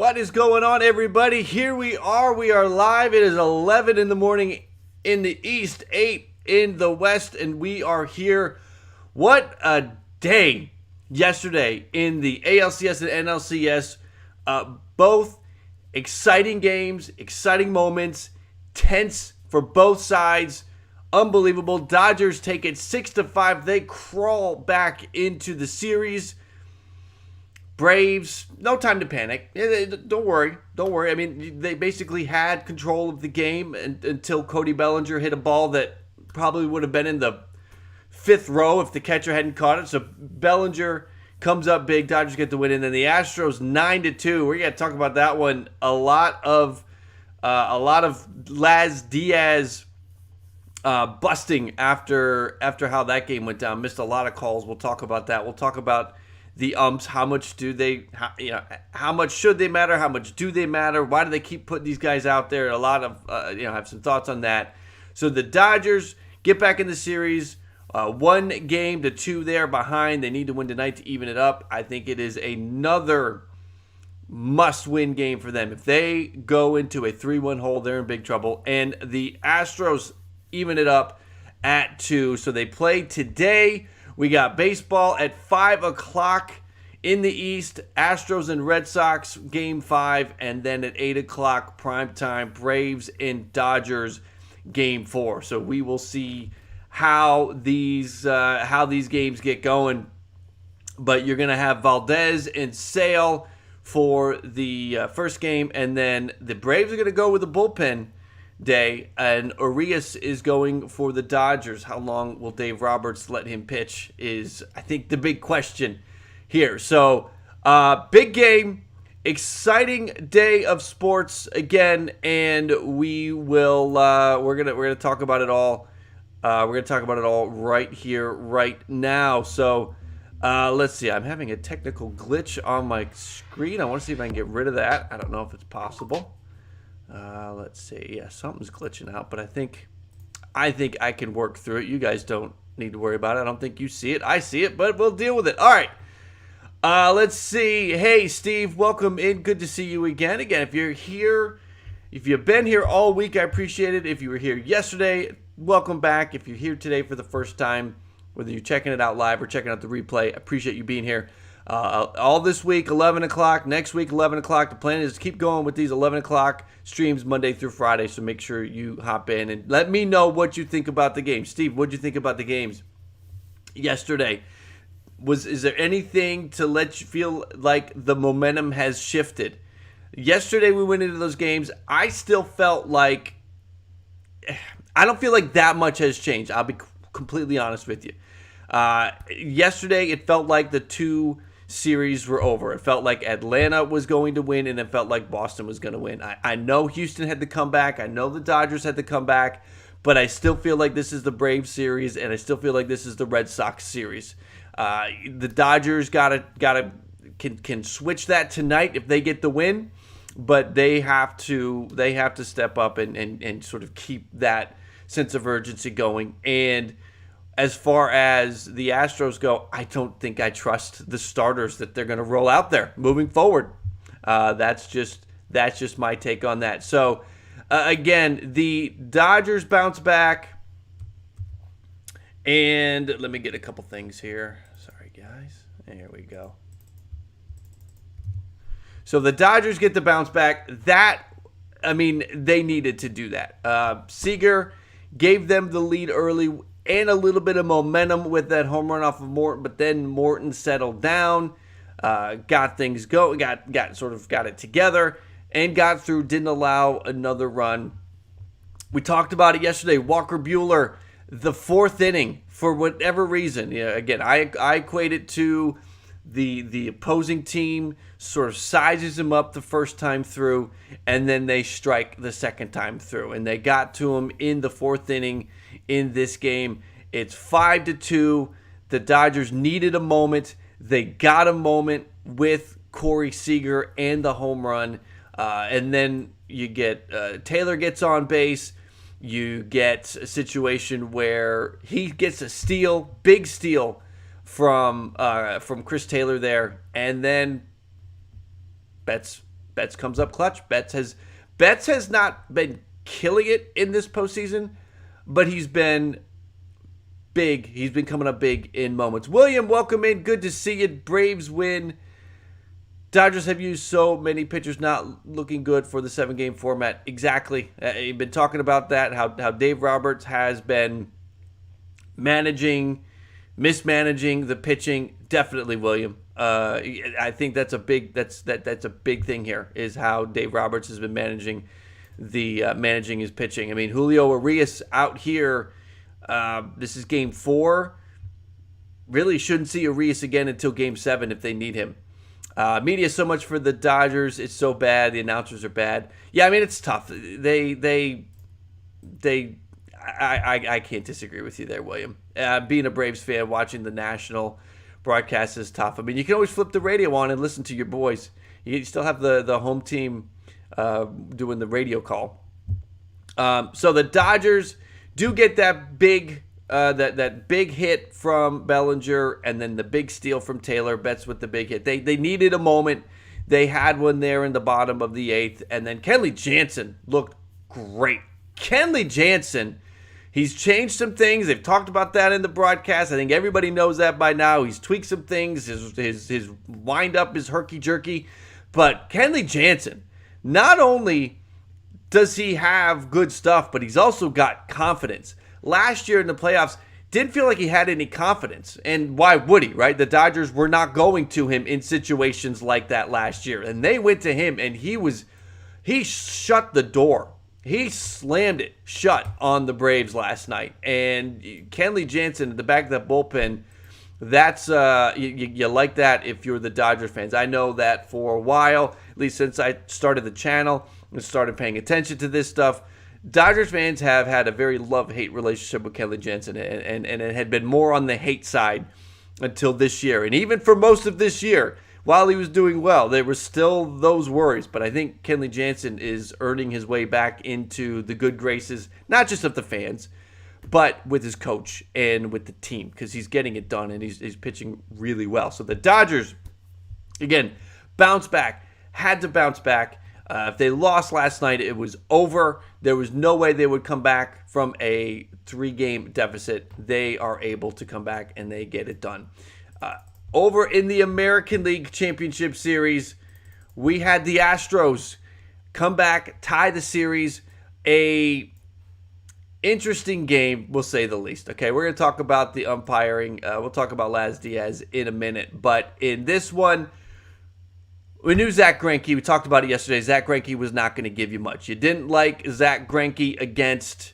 What is going on, everybody? Here we are. We are live. It is 11 in the morning in the East, 8 in the West, and we are here. What a day yesterday in the ALCS and NLCS. Both exciting games, exciting moments, tense for both sides. Unbelievable. Dodgers take it 6-5. They crawl back into the series. Braves, no time to panic. Don't worry. I mean, they basically had control of the game until Cody Bellinger hit a ball that probably would have been in the fifth row if the catcher hadn't caught it. So Bellinger comes up big. Dodgers get the win, and then the Astros 9-2. We're gonna talk about that one. A lot of Laz Diaz busting after how that game went down. Missed a lot of calls. We'll talk about that. We'll talk about the umps. How much should they matter? How much do they matter? Why do they keep putting these guys out there? A lot of I have some thoughts on that. So the Dodgers get back in the series. 1 game to 2 there behind. They need to win tonight to even it up. I think it is another must-win game for them. If they go into a 3-1 hole, they're in big trouble. And the Astros even it up at 2. So they play today. We got baseball at 5 o'clock in the East. Astros and Red Sox, Game 5. And then at 8 o'clock, primetime, Braves and Dodgers, Game 4. So we will see how these games get going. But you're going to have Valdez and Sale for the first game. And then the Braves are going to go with the bullpen day, and Urias is going for the Dodgers. How long will Dave Roberts let him pitch is, I think, the big question here. So, big game, exciting day of sports again, and we're gonna talk about it all. We're gonna talk about it all right here, right now. So, let's see. I'm having a technical glitch on my screen. I want to see if I can get rid of that. I don't know if it's possible. Let's see. Yeah, something's glitching out, but I think I can work through it. You guys don't need to worry about it. I don't think you see it. I see it, but we'll deal with it. All right. Let's see. Hey, Steve, welcome in. Good to see you again. Again, if you're here, if you've been here all week, I appreciate it. If you were here yesterday, welcome back. If you're here today for the first time, whether you're checking it out live or checking out the replay, I appreciate you being here. All this week, 11 o'clock. Next week, 11 o'clock. The plan is to keep going with these 11 o'clock streams Monday through Friday, so make sure you hop in and let me know what you think about the game. Steve, what did you think about the games yesterday? Is there anything to let you feel like the momentum has shifted? Yesterday, we went into those games. I still felt like I don't feel like that much has changed. I'll be completely honest with you. Yesterday, it felt like the two series were over. It felt like Atlanta was going to win, and it felt like Boston was going to win. I know Houston had to come back. I know the Dodgers had to come back, but I still feel like this is the Braves series, and I still feel like this is the Red Sox series. The Dodgers can switch that tonight if they get the win, but they have to step up and sort of keep that sense of urgency going. And as far as the Astros go, I don't think I trust the starters that they're going to roll out there moving forward. That's just my take on that. So, again, the Dodgers bounce back. And let me get a couple things here. Sorry, guys. There we go. So the Dodgers get the bounce back. They needed to do that. Seager gave them the lead early and a little bit of momentum with that home run off of Morton, but then Morton settled down, got things going, got it together, and got through. Didn't allow another run. We talked about it yesterday. Walker Buehler, the 4th inning, for whatever reason. Yeah, again, I equate it to the opposing team sort of sizes him up the first time through, and then they strike the second time through, and they got to him in the 4th inning. In this game, it's 5-2. The Dodgers needed a moment. They got a moment with Corey Seager and the home run. And then you get Taylor gets on base. You get a situation where he gets a steal, big steal from Chris Taylor there, and then Betts Betts comes up clutch. Betts has not been killing it in this postseason, but he's been big. He's been coming up big in moments. William, welcome in. Good to see you. Braves win. Dodgers have used so many pitchers, not looking good for the 7-game format. Exactly. You've been talking about that, how Dave Roberts has been mismanaging the pitching. Definitely, William. I think that's a big thing here, is how Dave Roberts has been managing his pitching. I mean, Julio Urias out here. This is game 4. Really shouldn't see Urias again until game 7 if they need him. Media so much for the Dodgers. It's so bad. The announcers are bad. Yeah, I mean, it's tough. I can't disagree with you there, William. Being a Braves fan, watching the national broadcast is tough. I mean, you can always flip the radio on and listen to your boys. You still have the home team doing the radio call. So the Dodgers do get that big that big hit from Bellinger, and then the big steal from Taylor. Betts with the big hit. They needed a moment. They had one there in the bottom of the 8th, and then Kenley Jansen looked great. Kenley Jansen, he's changed some things. They've talked about that in the broadcast. I think everybody knows that by now. He's tweaked some things. His wind-up is herky-jerky. But Kenley Jansen, not only does he have good stuff, but he's also got confidence. Last year in the playoffs, didn't feel like he had any confidence. And why would he, right? The Dodgers were not going to him in situations like that last year. And they went to him, and he shut the door. He slammed it shut on the Braves last night. And Kenley Jansen at the back of that bullpen, that's you like that if you're the Dodgers fans. I know that for a while, at least since I started the channel and started paying attention to this stuff, Dodgers fans have had a very love-hate relationship with Kenley Jansen, and it had been more on the hate side until this year. And even for most of this year, while he was doing well, there were still those worries. But I think Kenley Jansen is earning his way back into the good graces, not just of the fans, but with his coach and with the team, because he's getting it done, and he's pitching really well. So the Dodgers, again, bounce back, had to bounce back. If they lost last night, it was over. There was no way they would come back from a 3-game deficit. They are able to come back, and they get it done. Over in the American League Championship Series, we had the Astros come back, tie the series. A interesting game, we'll say the least. Okay, we're going to talk about the umpiring. We'll talk about Laz Diaz in a minute. But in this one, we knew Zach Greinke. We talked about it yesterday. Zach Greinke was not going to give you much. You didn't like Zach Greinke against...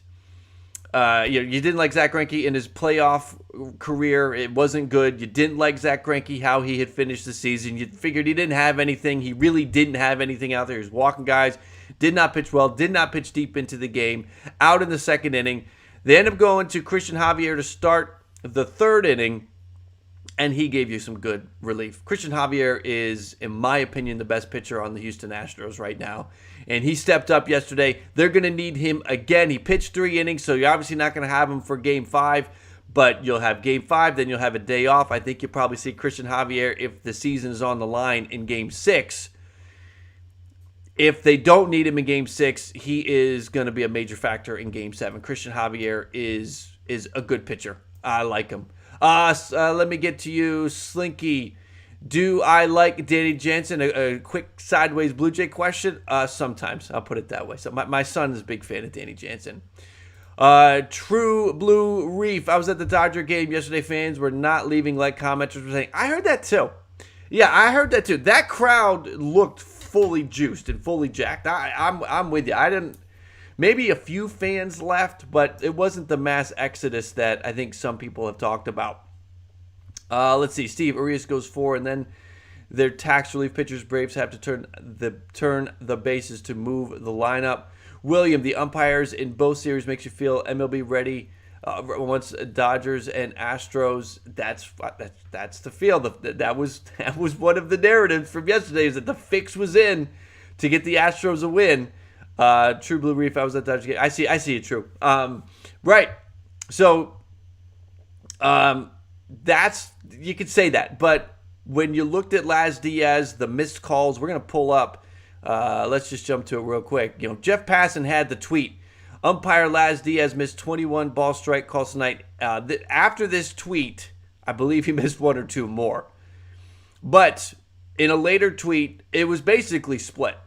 you didn't like Zach Greinke in his playoff career. It wasn't good. You didn't like Zach Greinke, how he had finished the season. You figured he didn't have anything. He really didn't have anything out there. He was walking guys, did not pitch well, did not pitch deep into the game, out in the 2nd inning. They end up going to Christian Javier to start the 3rd inning, and he gave you some good relief. Christian Javier is, in my opinion, the best pitcher on the Houston Astros right now. And he stepped up yesterday. They're going to need him again. He pitched 3 innings, so you're obviously not going to have him for Game 5. But you'll have Game 5, then you'll have a day off. I think you'll probably see Christian Javier if the season is on the line in Game 6. If they don't need him in Game 6, he is going to be a major factor in Game 7. Christian Javier is a good pitcher. I like him. Let me get to you, Slinky. Do I like Danny Jansen? A quick sideways Blue Jay question. Sometimes. I'll put it that way. So my son is a big fan of Danny Jansen. True Blue Reef. I was at the Dodger game yesterday. Fans were not leaving like commenters were saying. I heard that too. Yeah, I heard that too. That crowd looked fully juiced and fully jacked. I'm with you. I didn't. Maybe a few fans left, but it wasn't the mass exodus that I think some people have talked about. Let's see. Steve Urias goes 4, and then their tax relief pitchers. Braves have to turn the bases to move the lineup. William, the umpires in both series makes you feel MLB ready. Once Dodgers and Astros, that's the feel. That was one of the narratives from yesterday, is that the fix was in to get the Astros a win. True Blue Reef, I was at the Dodgers game. I see it, True. Right. So, that's, you could say that. But when you looked at Laz Diaz, the missed calls, we're going to pull up Let's just jump to it real quick. Jeff Passan had the tweet. Umpire Laz Diaz missed 21 ball strike calls tonight. After this tweet, I believe he missed one or two more. But in a later tweet, it was basically split.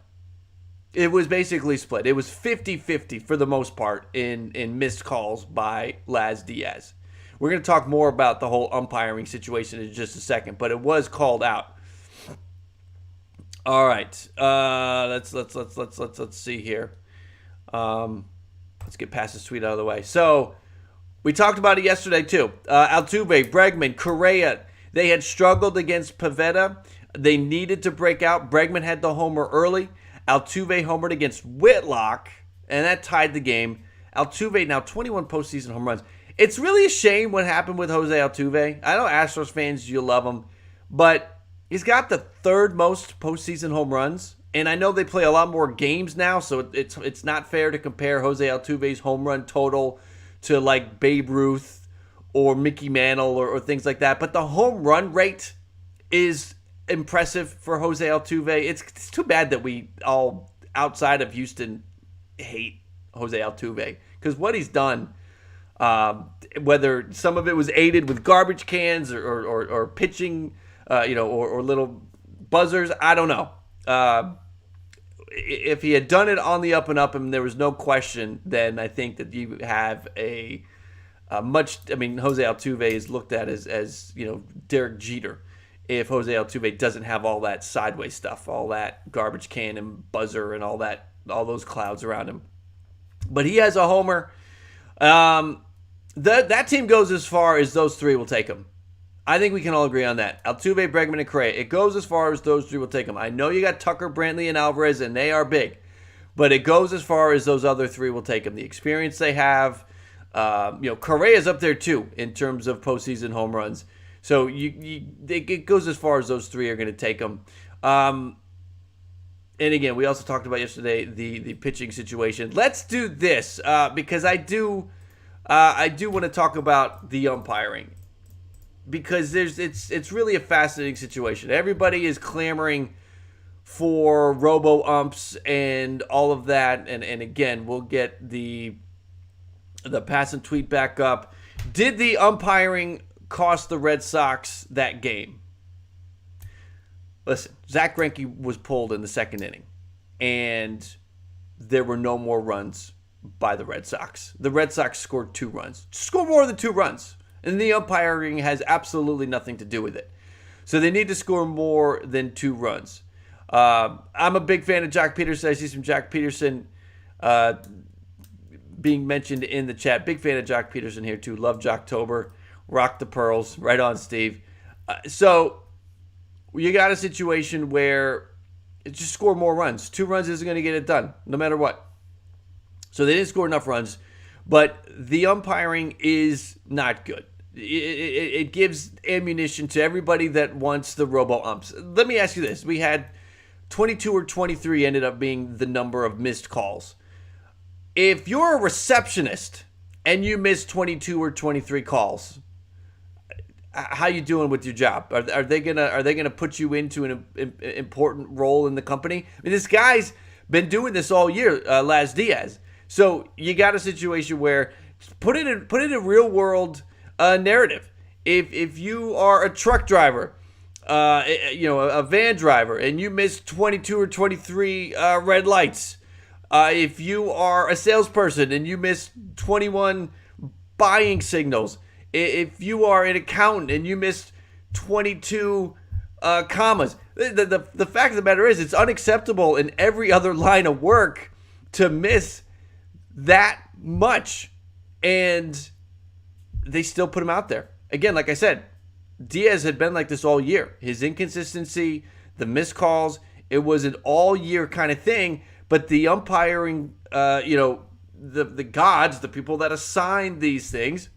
It was 50-50 for the most part in missed calls by Laz Diaz. We're going to talk more about the whole umpiring situation in just a second, but it was called out. All right, let's see here. Let's get past this tweet out of the way. So we talked about it yesterday too. Altuve, Bregman, Correa, they had struggled against Pivetta. They needed to break out. Bregman had the homer early. Altuve homered against Whitlock, and that tied the game. Altuve now 21 postseason home runs. It's really a shame what happened with Jose Altuve. I know Astros fans, you love him, but he's got the third most postseason home runs, and I know they play a lot more games now, so it's not fair to compare Jose Altuve's home run total to like Babe Ruth or Mickey Mantle or things like that. But the home run rate is impressive for Jose Altuve. It's too bad that we all outside of Houston hate Jose Altuve, because what he's done, whether some of it was aided with garbage cans or pitching, or little buzzers, I don't know. If he had done it on the up and up and there was no question, then I think that you have a Jose Altuve is looked at as Derek Jeter. If Jose Altuve doesn't have all that sideways stuff, all that garbage can and buzzer and all those clouds around him. But he has a homer. That team goes as far as those three will take him. I think we can all agree on that. Altuve, Bregman, and Correa. It goes as far as those three will take him. I know you got Tucker, Brantley, and Alvarez, and they are big. But it goes as far as those other three will take him. The experience they have. Correa's up there too in terms of postseason home runs. So it goes as far as those three are going to take them. And again, we also talked about yesterday the pitching situation. Let's do this because I do want to talk about the umpiring, because it's really a fascinating situation. Everybody is clamoring for robo umps and all of that. And again, we'll get the Passan tweet back up. Did the umpiring cost the Red Sox that game? Listen, Zach Greinke was pulled in the second inning, and there were no more runs by the Red Sox. The Red Sox scored 2 runs. Score more than 2 runs. And the umpiring has absolutely nothing to do with it. So they need to score more than 2 runs. I'm a big fan of Jock Peterson. I see some Jock Peterson being mentioned in the chat. Big fan of Jock Peterson here too. Love Jocktober. Rock the pearls. Right on, Steve. So you got a situation where it just score more runs. 2 runs isn't going to get it done, no matter what. So they didn't score enough runs, but the umpiring is not good. It gives ammunition to everybody that wants the robo umps. Let me ask you this. We had 22 or 23 ended up being the number of missed calls. If you're a receptionist and you miss 22 or 23 calls, how you doing with your job? Are they gonna put you into an important role in the company? I mean, this guy's been doing this all year, Laz Diaz. So you got a situation where put it in a real world narrative. If you are a truck driver, a van driver, and you miss 22 or 23 red lights, if you are a salesperson and you miss 21 buying signals, if you are an accountant and you miss 22 commas, the fact of the matter is it's unacceptable in every other line of work to miss that much, and they still put him out there. Again, like I said, Diaz had been like this all year. His inconsistency, the missed calls, it was an all-year kind of thing, but the umpiring, the gods, the people that assign these things,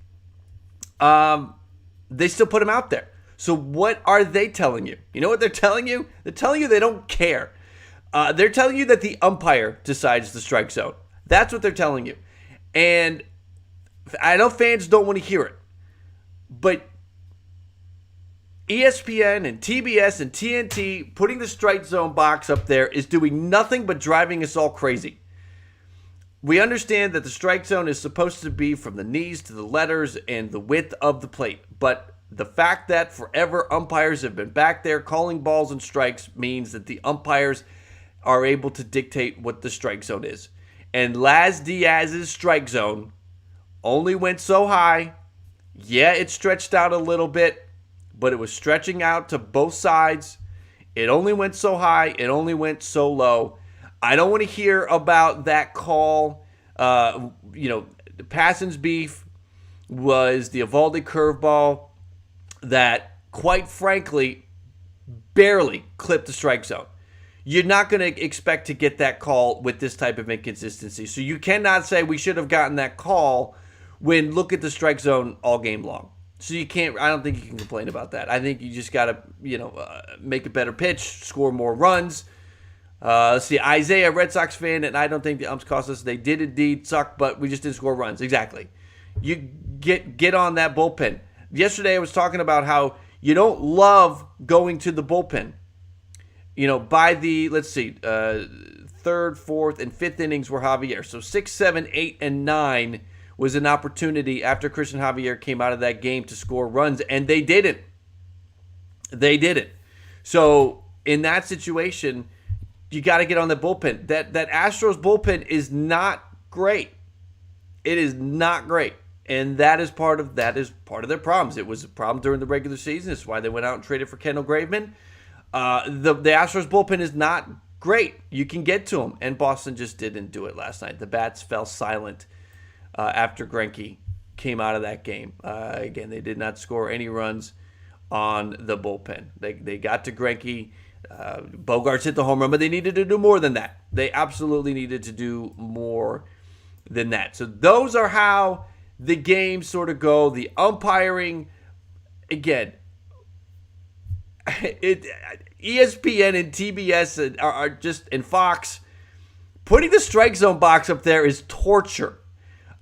they still put him out there. So what are they telling you? You know what they're telling you? They're telling you they don't care. They're telling you that the umpire decides the strike zone. That's what they're telling you. And I know fans don't want to hear it, but ESPN and TBS and TNT putting the strike zone box up there is doing nothing but driving us all crazy. We understand that the strike zone is supposed to be from the knees to the letters and the width of the plate, but the fact that forever umpires have been back there calling balls and strikes means that the umpires are able to dictate what the strike zone is. And Laz Diaz's strike zone only went so high. Yeah, it stretched out a little bit, but it was stretching out to both sides. It only went so high. It only went so low. I don't want to hear about that call. Passan's beef was the Eovaldi curveball that, quite frankly, barely clipped the strike zone. You're not going to expect to get that call with this type of inconsistency. So you cannot say we should have gotten that call when look at the strike zone all game long. So you can't. I don't think you can complain about that. I think you just got to, make a better pitch, score more runs. Let's see, Isaiah, Red Sox fan, and I don't think the umps cost us. They did indeed suck, but we just didn't score runs. Exactly. You get on that bullpen. Yesterday I was talking about how you don't love going to the bullpen. By the, let's see, third, fourth, and fifth innings were Javier. So 6, 7, 8, and 9 was an opportunity after Christian Javier came out of that game to score runs, and they didn't. They didn't. So in that situation, you got to get on the bullpen. That Astros bullpen is not great. It is not great, and that is part of their problems. It was a problem during the regular season. That's why they went out and traded for Kendall Graveman. The Astros bullpen is not great. You can get to them, and Boston just didn't do it last night. The bats fell silent after Greinke came out of that game. Again, they did not score any runs on the bullpen. They got to Greinke. Bogarts hit the home run, but they needed to do more than that. They absolutely needed to do more than that. So those are how the games sort of go. The umpiring, again, ESPN and TBS are just, and Fox, putting the strike zone box up there is torture.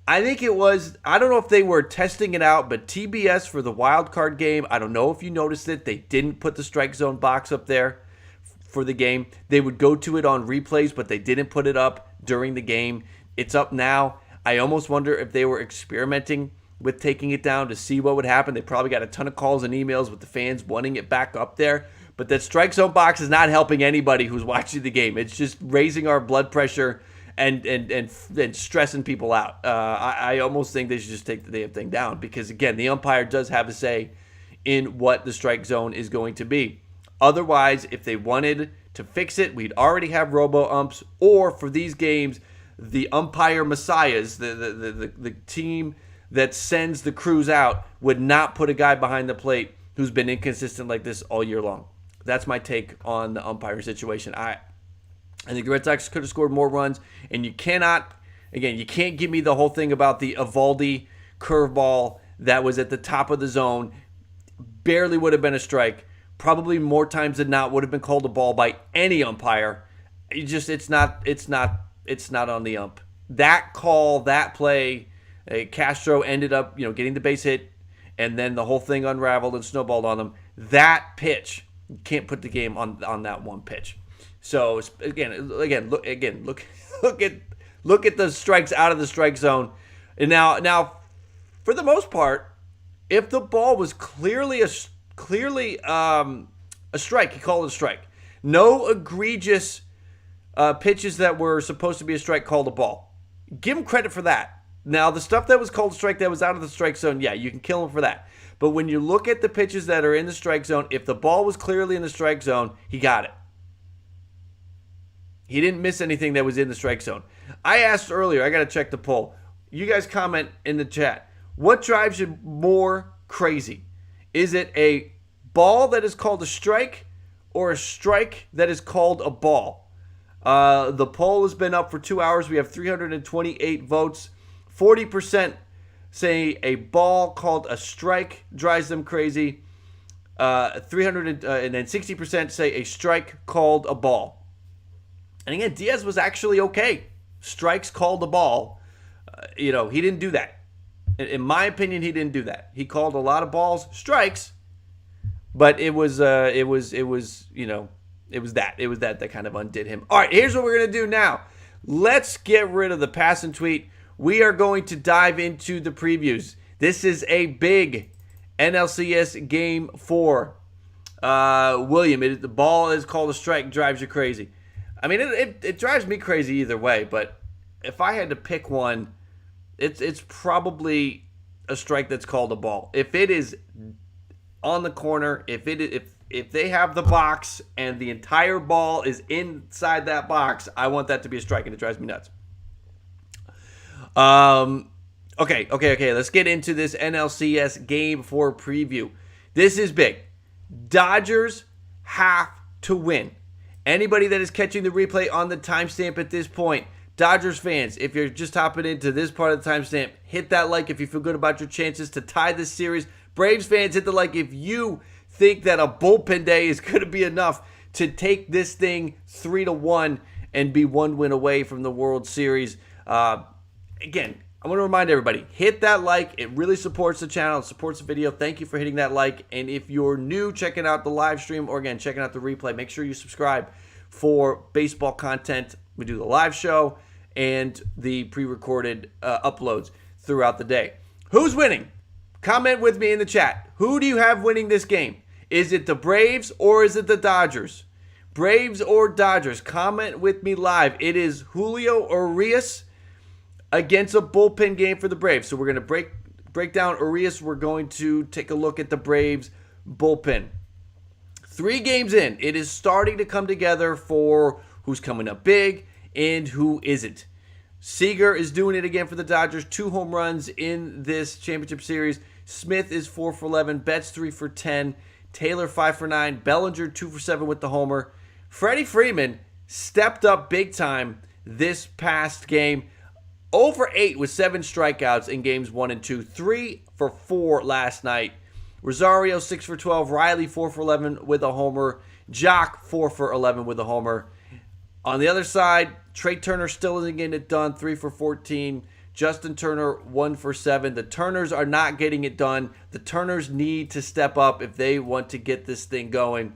I think it was, I don't know if they were testing it out, but TBS for the wild card game, I don't know if you noticed it, they didn't put the strike zone box up there for the game. They would go to it on replays, but they didn't put it up during the game. It's up now. I almost wonder if they were experimenting with taking it down to see what would happen. They probably got a ton of calls and emails with the fans wanting it back up there. But that strike zone box is not helping anybody who's watching the game. It's just raising our blood pressure and stressing people out. I almost think they should just take the damn thing down because, again, the umpire does have a say in what the strike zone is going to be. Otherwise, if they wanted to fix it, we'd already have robo-umps, or for these games, the umpire messiahs, the team that sends the crews out, would not put a guy behind the plate who's been inconsistent like this all year long. That's my take on the umpiring situation. I think the Red Sox could have scored more runs, and you can't give me the whole thing about the Eovaldi curveball that was at the top of the zone. Barely would have been a strike. Probably more times than not would have been called a ball by any umpire. It's not on the ump. That call, that play, Castro ended up, getting the base hit, and then the whole thing unraveled and snowballed on them. That pitch, you can't put the game on that one pitch. So again, look at the strikes out of the strike zone. And now, for the most part, if the ball was clearly a strike, he called it a strike. No egregious pitches that were supposed to be a strike called a ball. Give him credit for that. Now, the stuff that was called a strike that was out of the strike zone, yeah, you can kill him for that. But when you look at the pitches that are in the strike zone, if the ball was clearly in the strike zone, he got it. He didn't miss anything that was in the strike zone. I asked earlier, I got to check the poll. You guys comment in the chat. What drives you more crazy? Is it a ball that is called a strike or a strike that is called a ball? The poll has been up for 2 hours. We have 328 votes. 40% say a ball called a strike drives them crazy. 300 and then 60% say a strike called a ball. And again, Diaz was actually okay. Strikes called a ball. He didn't do that. In my opinion, he didn't do that. He called a lot of balls strikes, But it was that kind of undid him. All right, here's what we're going to do now. Let's get rid of the pass and tweet. We are going to dive into the previews. This is a big NLCS Game 4. William, the ball is called a strike, drives you crazy. I mean, it drives me crazy either way, but if I had to pick one, it's probably a strike that's called a ball. If it is on the corner, if they have the box and the entire ball is inside that box, I want that to be a strike, and it drives me nuts. Okay. Let's get into this NLCS Game 4 preview. This is big. Dodgers have to win. Anybody that is catching the replay on the timestamp at this point, Dodgers fans, if you're just hopping into this part of the timestamp, hit that like if you feel good about your chances to tie this series. Braves fans, hit the like if you think that a bullpen day is going to be enough to take this thing 3-1 and be one win away from the World Series. Again, I want to remind everybody, hit that like. It really supports the channel. It supports the video. Thank you for hitting that like. And if you're new checking out the live stream or, again, checking out the replay, make sure you subscribe for baseball content. We do the live show and the pre-recorded uploads throughout the day. Who's winning? Comment with me in the chat. Who do you have winning this game? Is it the Braves or is it the Dodgers? Braves or Dodgers? Comment with me live. It is Julio Urias against a bullpen game for the Braves. So we're going to break down Urias. We're going to take a look at the Braves bullpen. 3 games in, it is starting to come together for who's coming up big and who isn't. Seager is doing it again for the Dodgers. 2 home runs in this championship series. Smith is 4 for 11. Betts 3 for 10. Taylor 5 for 9. Bellinger 2 for 7 with the homer. Freddie Freeman stepped up big time this past game. Over 8 with 7 strikeouts in games 1 and 2. 3 for 4 last night. Rosario 6 for 12. Riley 4 for 11 with a homer. Jock 4 for 11 with a homer. On the other side, Trey Turner still isn't getting it done. 3 for 14. Justin Turner 1 for 7. The Turners are not getting it done. The Turners need to step up if they want to get this thing going.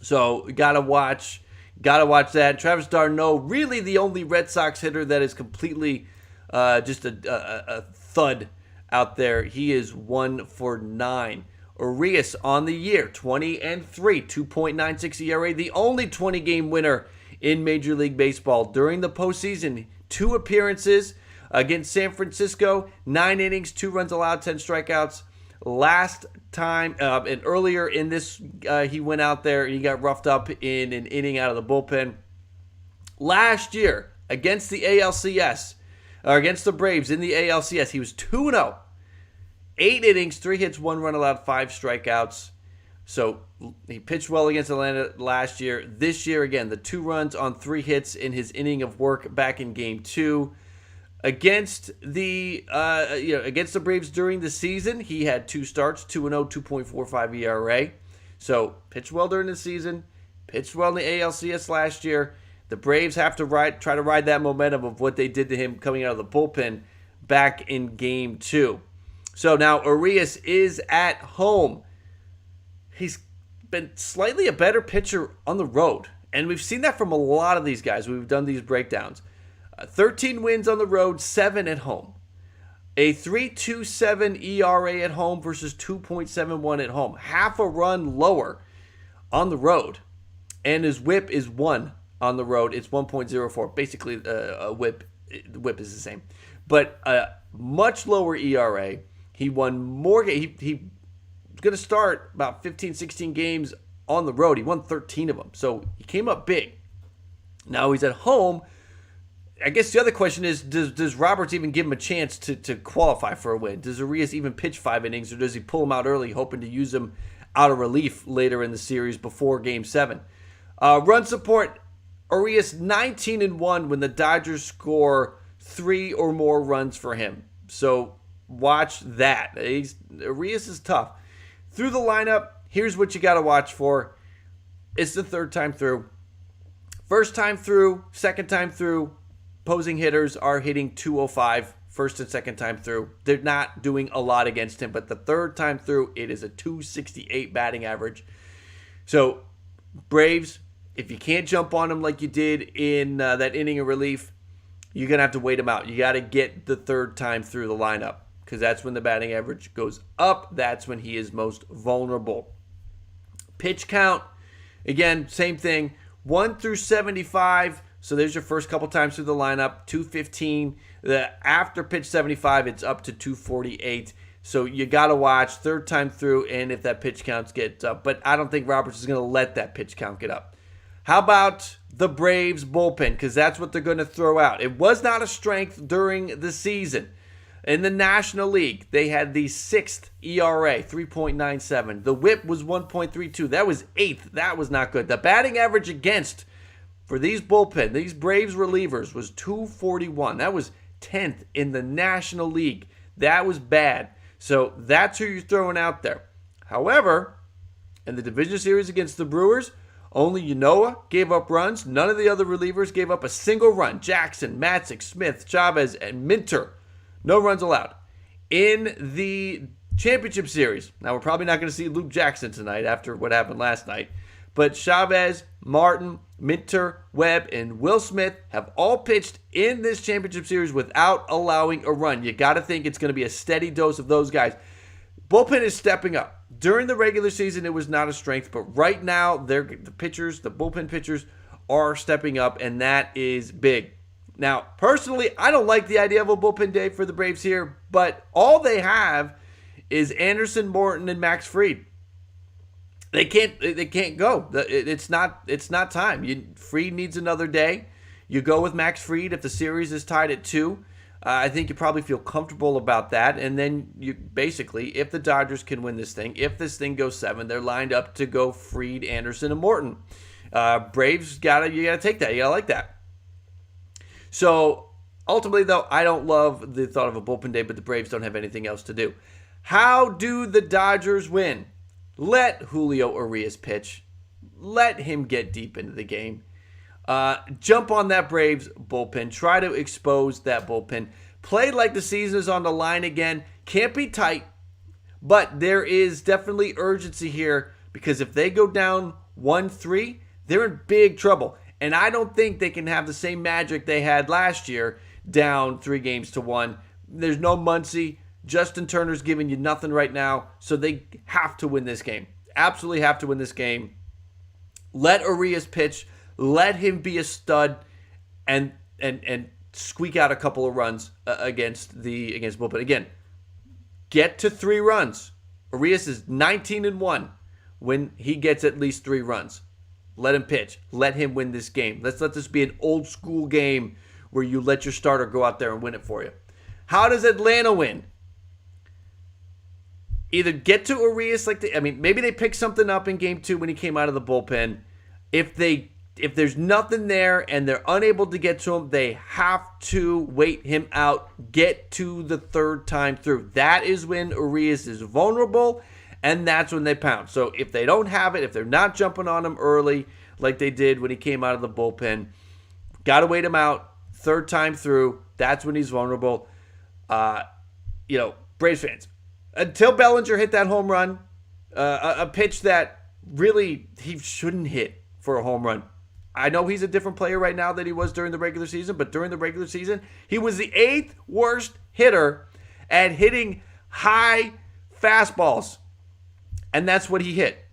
So gotta watch that. Travis d'Arnaud, really the only Red Sox hitter that is completely just a thud out there. He is 1 for 9. Urias on the year, 20-3, 2.96 ERA, the only 20-game winner in Major League Baseball. During the postseason, 2 appearances against San Francisco, 9 innings, 2 runs allowed, 10 strikeouts. Last time, and earlier in this, he went out there and he got roughed up in an inning out of the bullpen. Last year, against the ALCS, or against the Braves in the ALCS, he was 2-0. 8 innings, 3 hits, 1 run allowed, 5 strikeouts. So he pitched well against Atlanta last year. This year, again, the 2 runs on 3 hits in his inning of work back in Game 2. Against the Braves during the season, he had 2 starts, 2-0, 2.45 ERA. So pitched well during the season, pitched well in the ALCS last year. The Braves have to try to ride that momentum of what they did to him coming out of the bullpen back in Game 2. So now Urias is at home. He's been slightly a better pitcher on the road, and we've seen that from a lot of these guys. We've done these breakdowns. 13 wins on the road, 7 at home. A 3.27 ERA at home versus 2.71 at home. Half a run lower on the road. And his whip is 1 on the road. It's 1.04. Basically, a whip. The whip is the same. But a much lower ERA. He won more. He's going to start about 15, 16 games on the road. He won 13 of them. So he came up big. Now he's at home. I guess the other question is, does Roberts even give him a chance to qualify for a win? Does Urias even pitch 5 innings, or does he pull him out early, hoping to use him out of relief later in the series before Game 7? Run support, Urias 19-1 when the Dodgers score 3 or more runs for him. So watch that. Urias is tough. Through the lineup, here's what you got to watch for. It's the 3rd time through. First time through, second time through, opposing hitters are hitting 205 first and second time through. They're not doing a lot against him, but the third time through, it is a 268 batting average. So, Braves, if you can't jump on him like you did in that inning of relief, you're going to have to wait him out. You got to get the third time through the lineup because that's when the batting average goes up. That's when he is most vulnerable. Pitch count, again, same thing. 1 through 75. So there's your first couple times through the lineup. 215. After pitch 75, it's up to 248. So you got to watch third time through and if that pitch count gets up. But I don't think Roberts is going to let that pitch count get up. How about the Braves bullpen? Because that's what they're going to throw out. It was not a strength during the season. In the National League, they had the 6th ERA, 3.97. The whip was 1.32. That was 8th. That was not good. The batting average against for these bullpen, these Braves relievers, was 241. That was 10th in the National League. That was bad. So that's who you're throwing out there. However, in the division series against the Brewers, only Ynoa gave up runs. None of the other relievers gave up a single run. Jackson, Matzik, Smith, Chavez, and Minter. No runs allowed. In the championship series, now we're probably not going to see Luke Jackson tonight after what happened last night, but Chavez, Martin, Minter, Webb, and Will Smith have all pitched in this championship series without allowing a run. You got to think it's going to be a steady dose of those guys. Bullpen is stepping up. During the regular season, it was not a strength, but right now, the bullpen pitchers are stepping up, and that is big. Now, personally, I don't like the idea of a bullpen day for the Braves here, but all they have is Anderson, Morton, and Max Fried. They can't go. It's not time. Fried needs another day. You go with Max Fried if the series is tied at 2. I think you probably feel comfortable about that. And then you basically, if the Dodgers can win this thing, if this thing goes 7, they're lined up to go Fried, Anderson, and Morton. Braves you gotta take that. You gotta like that. So ultimately, though, I don't love the thought of a bullpen day, but the Braves don't have anything else to do. How do the Dodgers win? Let Julio Urias pitch. Let him get deep into the game. Jump on that Braves bullpen. Try to expose that bullpen. Play like the season is on the line again. Can't be tight, but there is definitely urgency here because if they go down 1-3, they're in big trouble. And I don't think they can have the same magic they had last year down 3-1. There's no Muncy. Justin Turner's giving you nothing right now, so they have to win this game. Absolutely have to win this game. Let Urias pitch. Let him be a stud and squeak out a couple of runs against bullpen. Again, get to 3 runs. Urias is 19-1 when he gets at least 3 runs. Let him pitch. Let him win this game. Let's let this be an old school game where you let your starter go out there and win it for you. How does Atlanta win? Either get to Urias maybe they pick something up in game 2 when he came out of the bullpen. If there's nothing there and they're unable to get to him, they have to wait him out, get to the third time through. That is when Urias is vulnerable, and that's when they pounce. So if they don't have it, if they're not jumping on him early like they did when he came out of the bullpen, got to wait him out, third time through, that's when he's vulnerable. Braves fans, until Bellinger hit that home run, a pitch that really he shouldn't hit for a home run. I know he's a different player right now than he was during the regular season, but during the regular season, he was the 8th worst hitter at hitting high fastballs. And that's what he hit.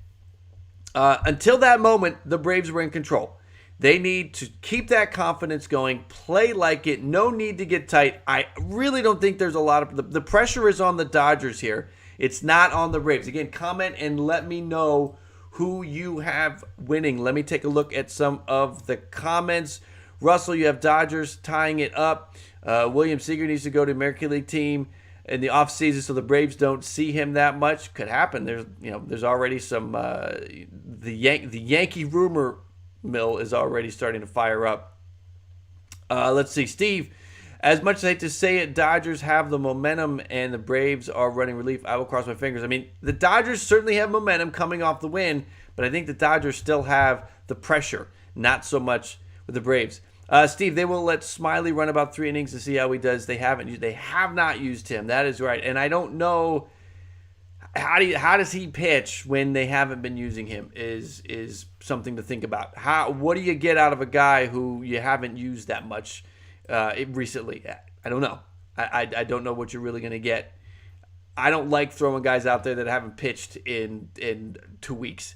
Until that moment, the Braves were in control. They need to keep that confidence going, play like it, no need to get tight. I really don't think there's a lot of... The pressure is on the Dodgers here. It's not on the Braves. Again, comment and let me know who you have winning. Let me take a look at some of the comments. Russell, you have Dodgers tying it up. William Seeger needs to go to American League team in the offseason so the Braves don't see him that much. Could happen. There's already some... The Yankee rumor mill is already starting to fire up. Let's see. Steve, as much as I hate to say it, Dodgers have the momentum and the Braves are running relief. I will cross my fingers. I mean, the Dodgers certainly have momentum coming off the win, but I think the Dodgers still have the pressure, not so much with the Braves. Steve, they will let Smiley run about 3 innings to see how he does. They have not used him. That is right. And I don't know how does he pitch when they haven't been using him is something to think about. What do you get out of a guy who you haven't used that much recently? I don't know. I don't know what you're really going to get. I don't like throwing guys out there that haven't pitched in 2 weeks.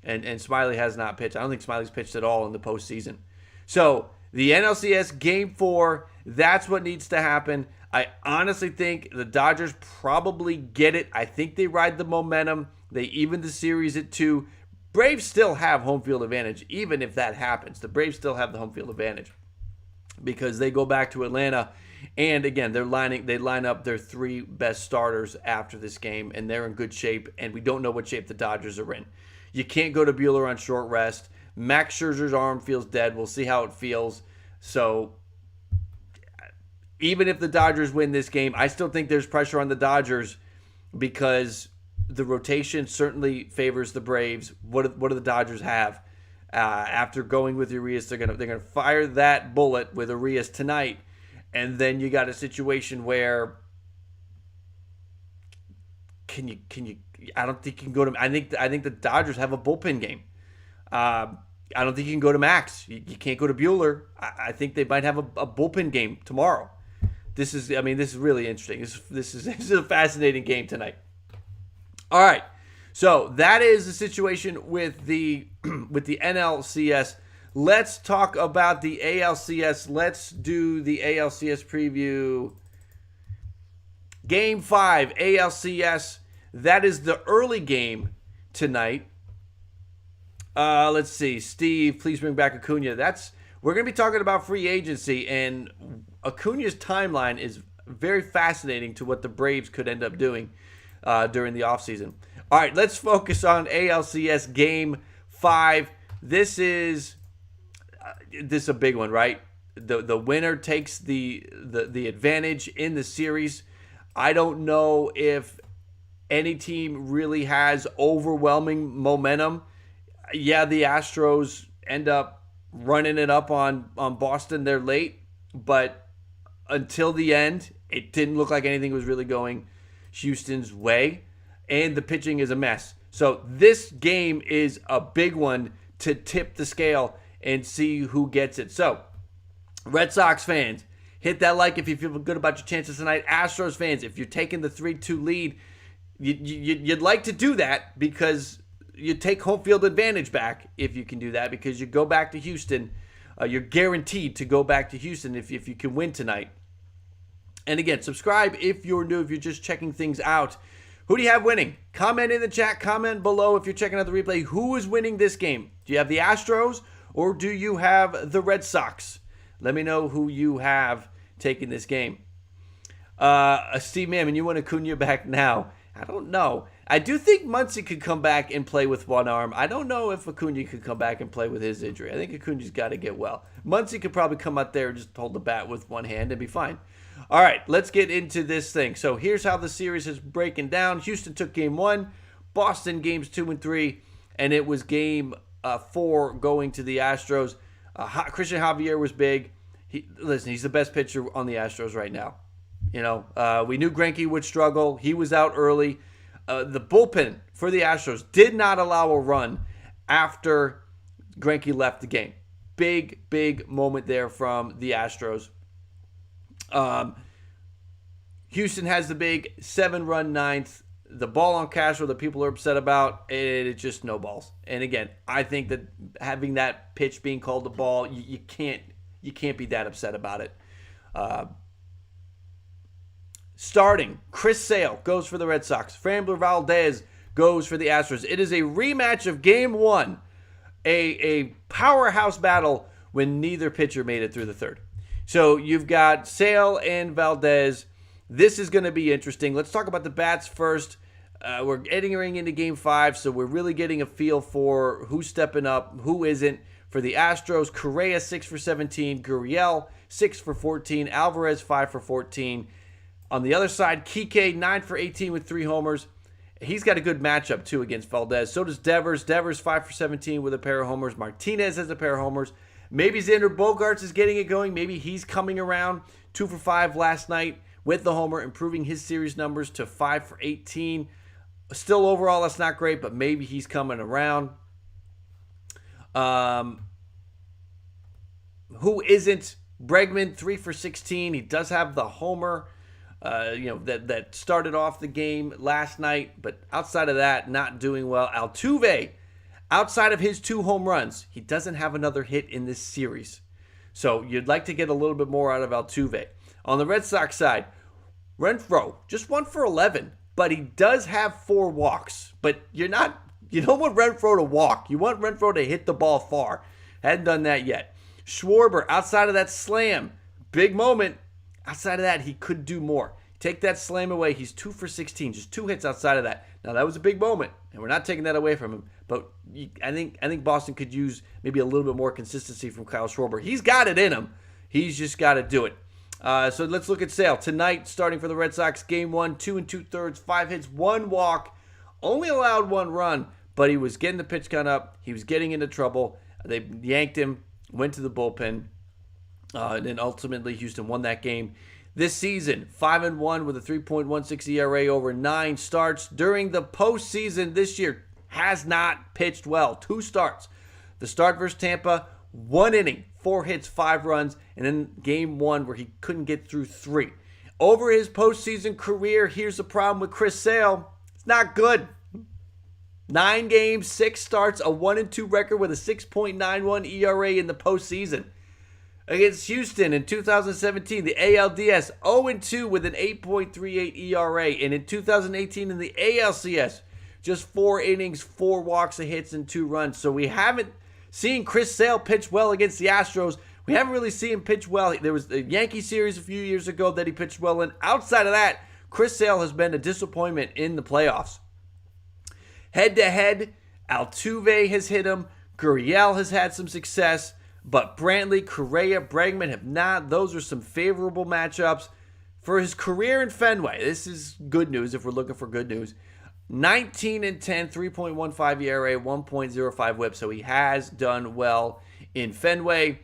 And Smiley has not pitched. I don't think Smiley's pitched at all in the postseason. So the NLCS Game 4, that's what needs to happen. I honestly think the Dodgers probably get it. I think they ride the momentum. They even the series at 2. Braves still have home field advantage, even if that happens. The Braves still have the home field advantage because they go back to Atlanta. And again, they line up their 3 best starters after this game, and they're in good shape. And we don't know what shape the Dodgers are in. You can't go to Buehler on short rest. Max Scherzer's arm feels dead. We'll see how it feels. So even if the Dodgers win this game, I still think there's pressure on the Dodgers because the rotation certainly favors the Braves. What do the Dodgers have? After going with Urias, they're gonna fire that bullet with Urias tonight, and then you got a situation where can you? I don't think you can go to. I think the Dodgers have a bullpen game. I don't think you can go to Max. You can't go to Buehler. I think they might have a bullpen game tomorrow. This is really interesting. This is a fascinating game tonight. All right, so that is the situation with the NLCS. Let's talk about the ALCS. Let's do the ALCS preview. Game 5, ALCS. That is the early game tonight. Let's see. Steve, please bring back Acuna. We're going to be talking about free agency, and Acuna's timeline is very fascinating to what the Braves could end up doing during the offseason. All right, let's focus on ALCS Game 5. This is a big one, right? The winner takes the advantage in the series. I don't know if any team really has overwhelming momentum. Yeah, the Astros end up running it up on Boston. They're late, but until the end, it didn't look like anything was really going Houston's way, and the pitching is a mess. So this game is a big one to tip the scale and see who gets it. So, Red Sox fans, hit that like if you feel good about your chances tonight. Astros fans, if you're taking the 3-2 lead, you'd like to do that because you take home field advantage back if you can do that, because you go back to Houston. You're guaranteed to go back to Houston if you can win tonight. And again, subscribe if you're new, if you're just checking things out. Who do you have winning? Comment in the chat. Comment below if you're checking out the replay. Who is winning this game? Do you have the Astros or do you have the Red Sox? Let me know who you have taking this game. Steve Mammon, you want Acuna back now? I don't know. I do think Muncy could come back and play with one arm. I don't know if Acuna could come back and play with his injury. I think Acuna's got to get well. Muncy could probably come out there and just hold the bat with one hand and be fine. All right, let's get into this thing. So here's how the series is breaking down. Houston took game 1, Boston games 2 and 3, and it was game 4 going to the Astros. Christian Javier was big. He's the best pitcher on the Astros right now. You know, we knew Greinke would struggle. He was out early. The bullpen for the Astros did not allow a run after Greinke left the game. Big moment there from the Astros. Houston has the big 7-run ninth. The ball on Castro that people are upset about, it just snowballs. And again, I think that having that pitch being called the ball, you can't be that upset about it. Starting, Chris Sale goes for the Red Sox. Framber Valdez goes for the Astros. It is a rematch of Game 1, a powerhouse battle when neither pitcher made it through the third. So you've got Sale and Valdez. This is going to be interesting. Let's talk about the bats first. We're entering into Game 5, so we're really getting a feel for who's stepping up, who isn't. For the Astros, Correa 6 for 17, Gurriel 6 for 14, Alvarez 5 for 14. On the other side, Kike 9 for 18 with 3 homers. He's got a good matchup, too, against Valdez. So does Devers. Devers 5 for 17 with a pair of homers. Martinez has a pair of homers. Maybe Xander Bogaerts is getting it going. Maybe he's coming around. 2 for 5 last night with the homer, improving his series numbers to 5 for 18. Still overall, that's not great, but maybe he's coming around. Who isn't? Bregman, 3 for 16. He does have the homer, that started off the game last night, but outside of that, not doing well. Altuve, outside of his 2 home runs, he doesn't have another hit in this series. So you'd like to get a little bit more out of Altuve. On the Red Sox side, Renfroe, just 1 for 11, but he does have 4 walks. But you don't want Renfroe to walk. You want Renfroe to hit the ball far. Hadn't done that yet. Schwarber, outside of that slam, big moment. Outside of that, he could do more. Take that slam away, he's 2 for 16, just 2 hits outside of that. Now, that was a big moment, and we're not taking that away from him. But I think Boston could use maybe a little bit more consistency from Kyle Schwarber. He's got it in him. He's just got to do it. So let's look at Sale. Tonight, starting for the Red Sox, Game 1, 2 2/3, 5 hits, 1 walk. Only allowed 1 run, but he was getting the pitch count up. He was getting into trouble. They yanked him, went to the bullpen, and then ultimately Houston won that game. This season, 5-1 with a 3.16 ERA over 9 starts. During the postseason this year, has not pitched well. 2 starts. The start versus Tampa, 1 inning, 4 hits, 5 runs, and then Game 1 where he couldn't get through 3. Over his postseason career, here's the problem with Chris Sale. It's not good. 9 games, 6 starts, a 1-2 record with a 6.91 ERA in the postseason. Against Houston in 2017, the ALDS, 0-2 with an 8.38 ERA. And in 2018 in the ALCS, just 4 innings, 4 walks, a hits, and 2 runs. So we haven't seen Chris Sale pitch well against the Astros. We haven't really seen him pitch well. There was a Yankee series a few years ago that he pitched well in. Outside of that, Chris Sale has been a disappointment in the playoffs. Head-to-head, Altuve has hit him. Gurriel has had some success. But Brantley, Correa, Bregman have not. Those are some favorable matchups. For his career in Fenway, this is good news if we're looking for good news. 19-10, 3.15 ERA, 1.05 whip. So he has done well in Fenway.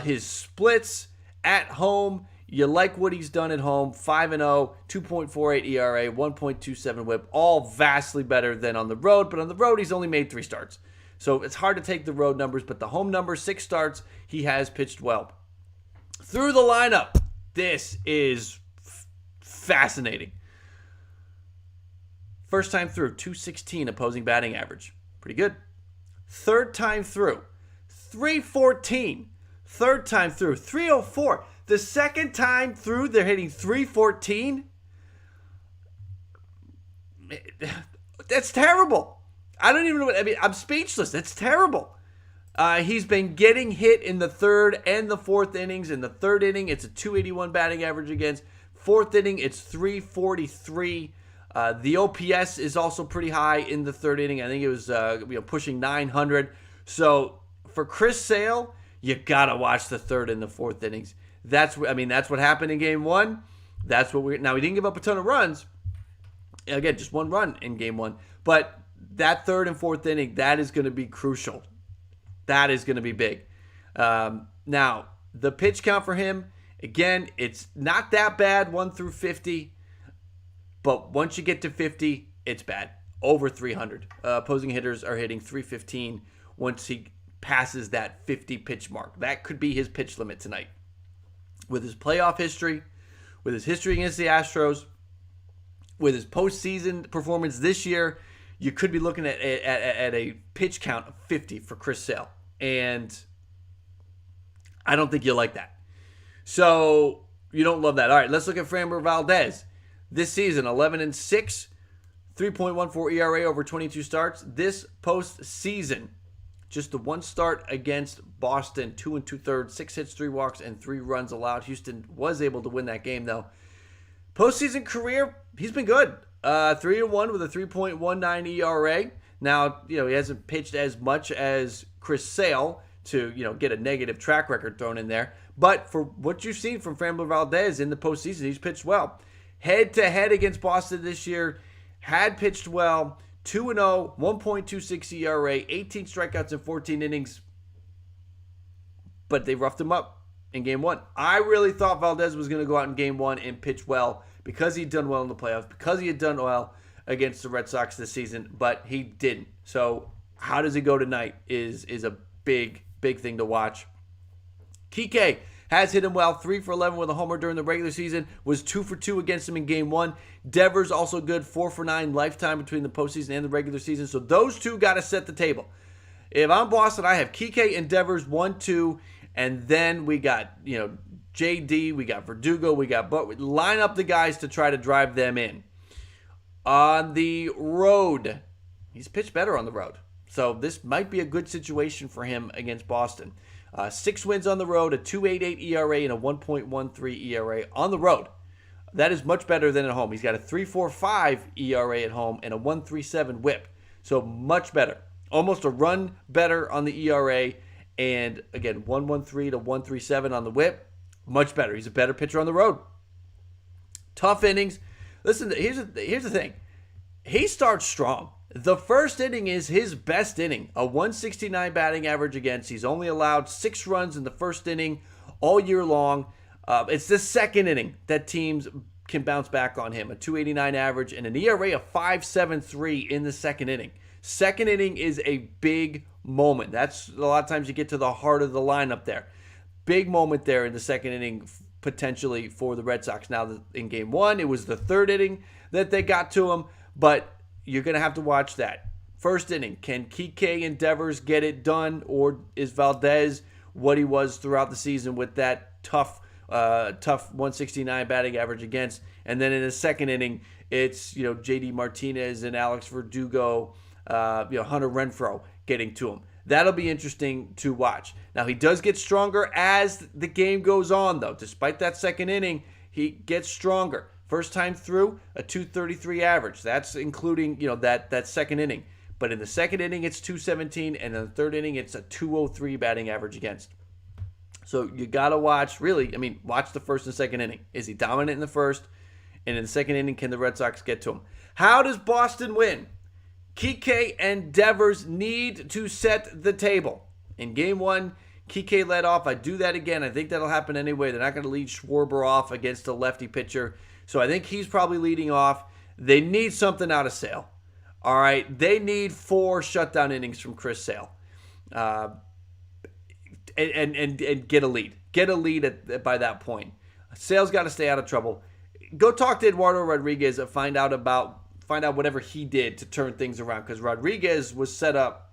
His splits at home, you like what he's done at home. 5-0, 2.48 ERA, 1.27 whip. All vastly better than on the road. But on the road, he's only made 3 starts. So it's hard to take the road numbers, but the home numbers, 6 starts, he has pitched well. Through the lineup, this is fascinating. First time through, 216 opposing batting average. Pretty good. Third time through, 314. Third time through, 304. The second time through, they're hitting 314. That's terrible. I don't even know I'm speechless. That's terrible. He's been getting hit in the 3rd and the 4th innings. In the 3rd inning, it's a 281 batting average against. 4th inning, it's 343. The OPS is also pretty high in the 3rd inning. I think it was pushing 900. So for Chris Sale, you gotta watch the 3rd and the 4th innings. That's what happened in Game 1. That's what now he didn't give up a ton of runs. Again, just 1 run in Game 1, but that 3rd and 4th inning, that is going to be crucial. That is going to be big. Now, the pitch count for him, again, it's not that bad, 1 through 50. But once you get to 50, it's bad. Over 300. Opposing hitters are hitting 315 once he passes that 50 pitch mark. That could be his pitch limit tonight. With his playoff history, with his history against the Astros, with his postseason performance this year, you could be looking at a pitch count of 50 for Chris Sale. And I don't think you'll like that. So you don't love that. All right, let's look at Framber Valdez. This season, 11-6, 3.14 ERA over 22 starts. This postseason, just the 1 start against Boston, 2 2/3, 6 hits, 3 walks, and 3 runs allowed. Houston was able to win that game, though. Postseason career, he's been good. 3-1 with a 3.19 ERA. Now, he hasn't pitched as much as Chris Sale to, get a negative track record thrown in there. But for what you've seen from Framber Valdez in the postseason, he's pitched well. Head-to-head against Boston this year, had pitched well. 2-0, 1.26 ERA, 18 strikeouts in 14 innings. but they roughed him up in game one. I really thought Valdez was going to go out in game one and pitch well because he'd done well in the playoffs, because he had done well against the Red Sox this season, but he didn't. So how does he go tonight is a big thing to watch. Kike has hit him well, 3 for 11 with a homer during the regular season, was 2 for 2 against him in game one. Devers also good, 4 for 9 lifetime between the postseason and the regular season. So those two got to set the table. If I'm Boston, I have Kike and Devers 1-2, and then we got, JD, we got Verdugo, but we line up the guys to try to drive them in. On the road, he's pitched better on the road. So this might be a good situation for him against Boston. 6 wins on the road, a 2.88 ERA and a 1.13 ERA on the road. That is much better than at home. He's got a 3.45 ERA at home and a 1.37 WHIP. So much better. Almost a run better on the ERA, and again, 1.13 to 1.37 on the WHIP. Much better. He's a better pitcher on the road. Tough innings. Listen, here's the thing. He starts strong. The first inning is his best inning, a 169 batting average against. He's only allowed 6 runs in the first inning all year long. It's the second inning that teams can bounce back on him, a 289 average and an ERA of 5.73 in the second inning. Second inning is a big moment. That's a lot of times you get to the heart of the lineup there. Big moment there in the second inning potentially for the Red Sox. Now in game one, it was the third inning that they got to him, but you're going to have to watch that. First inning, can Kike and Devers get it done, or is Valdez what he was throughout the season with that tough 169 batting average against? And then in the second inning, it's JD Martinez and Alex Verdugo, Hunter Renfroe getting to him. That'll be interesting to watch. Now, he does get stronger as the game goes on, though. Despite that second inning, he gets stronger. First time through, a 233 average. That's including, that second inning. But in the second inning, it's 217, and in the third inning, it's a 203 batting average against. So you got to watch the first and second inning. Is he dominant in the first? And in the second inning, can the Red Sox get to him? How does Boston win? Kike and Devers need to set the table. In game one, Kike led off. I do that again. I think that'll happen anyway. They're not going to lead Schwarber off against a lefty pitcher. So I think he's probably leading off. They need something out of Sale. All right. They need 4 shutdown innings from Chris Sale. And get a lead. Get a lead by that point. Sale's got to stay out of trouble. Go talk to Eduardo Rodriguez and find out whatever he did to turn things around, because Rodriguez was set up